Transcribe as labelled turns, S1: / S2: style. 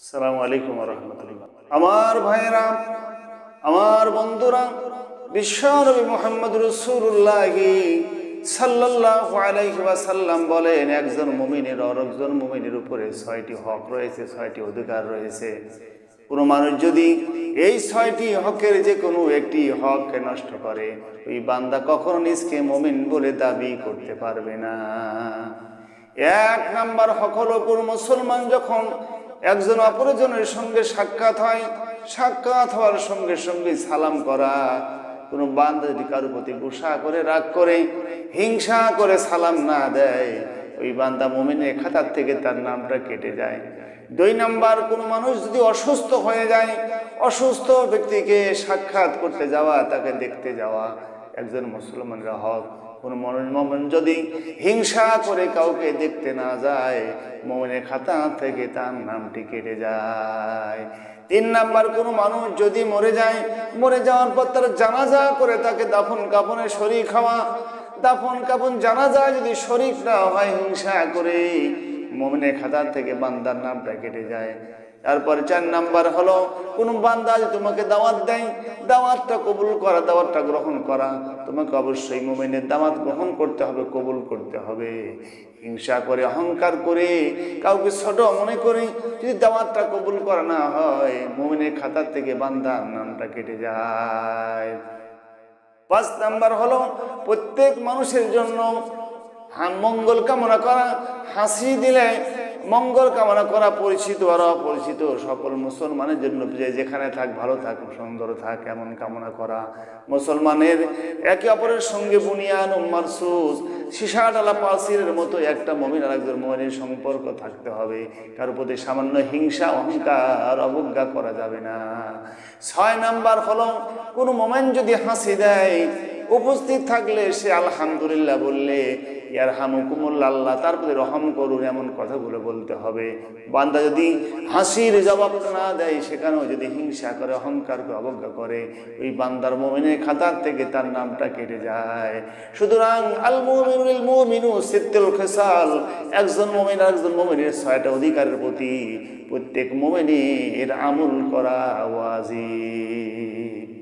S1: আসসালামু আলাইকুম ওয়া রাহমাতুল্লাহ। আমার ভাইরা, আমার বন্ধুরা, বিশ্বনবী মুহাম্মদ রাসূলুল্লাহ সাল্লাল্লাহু আলাইহি ওয়াসাল্লাম বলেন, একজন মুমিনের আরেকজন মুমিনের উপরে 6টি হক রয়েছে, 6টি অধিকার রয়েছে। কোনো মানুষ যদি এই 6টি হকের যে কোনো একটি হককে নষ্ট করে, ওই বান্দা কখনো নিজকে মুমিন বলে দাবি করতে পারবে না। এক নাম্বার হক হলো, কোনো মুসলমান যখন একজন অপরজনের সঙ্গে সাক্ষাৎ হয়, সাক্ষাৎ হওয়ার সঙ্গে সঙ্গে সালাম করা। কোনো বান্দা যদি কারোর প্রতি গুসা করে, রাগ করে, হিংসা করে সালাম না দেয়, ওই বান্দা মুমিনের খাতার থেকে তার নামটা কেটে যায়। 2 নাম্বার, কোনো মানুষ যদি অসুস্থ হয়ে যায়, অসুস্থ ব্যক্তিকে সাক্ষাৎ করতে যাওয়া, তাকে দেখতে যাওয়া একজন মুসলমানের হক। কোনো মুমিন যদি হিংসা করে কাউকে দেখতে না যায়, মুমিনের খাতা থেকে তার নামটি কেটে যায়। 3 নাম্বার, কোনো মানুষ যদি মরে যায়, মরে যাওয়ার পর তার জানাজা করে তাকে দাফন কাফনে শরীক হওয়া, দাফন কাফন জানাজা যদি শরীক না হয়, হিংসা করে মুমিনের খাতা থেকে বান্দার নামটা কেটে যায়। তারপর 4 নাম্বার হলো, কোন বান্দা যদি তোমাকে দাওয়াত দেয়, দাওয়াতটা কবুল করা, দাওয়াতটা গ্রহণ করা। তোমাকে অবশ্যই মুমিনের দাওয়াত গ্রহণ করতে হবে, কবুল করতে হবে। হিংসা করে, অহংকার করে, কাউকে ছোট মনে করে যদি দাওয়াতটা কবুল করা না হয়, মুমিনের খাতার থেকে বান্দার নামটা কেটে যায়। 5 নাম্বার হলো, প্রত্যেক মানুষের জন্য মঙ্গল কামনা করা, হাসি দিলে মঙ্গল কামনা করা, পরিচিত আর অপরিচিত সকল মুসলমানের জন্য যে যেখানে থাক, ভালো থাক, সুন্দর থাক, এমন কামনা করা। মুসলমানের একে অপরের সঙ্গে বুনিয়ান মারসুস, সীসা ডালা পাচিরের মতো একটা মুমিন আর একজন মুমিনের সম্পর্ক থাকতে হবে। কারোর প্রতি সামান্য হিংসা, অহংকার, অবজ্ঞা করা যাবে না। 6 নাম্বার হলো, কোনো মুমিন যদি হাসি দেয়, উপস্থিত থাকলে সে আলহামদুলিল্লাহ বললে, ইয়ারহামুকুমুল্লাহ, আল্লাহ তার প্রতি রহম করুন, এমন কথাগুলো বলতে হবে। বান্দা যদি হাসির জবাব না দেয়, সেখানেও যদি হিংসা করে, অহংকার করে, অবজ্ঞা করে, ওই বান্দার মুমিনের খাতার থেকে তার নামটা কেটে যায়। সুতরাং আল মুমিনুল মুমিনু সিত্তুল খিসাল, একজন মুমিন আর একজন মুমিনের 6টা অধিকারের প্রতি প্রত্যেক মুমিনের আমল করা ওয়াজিব।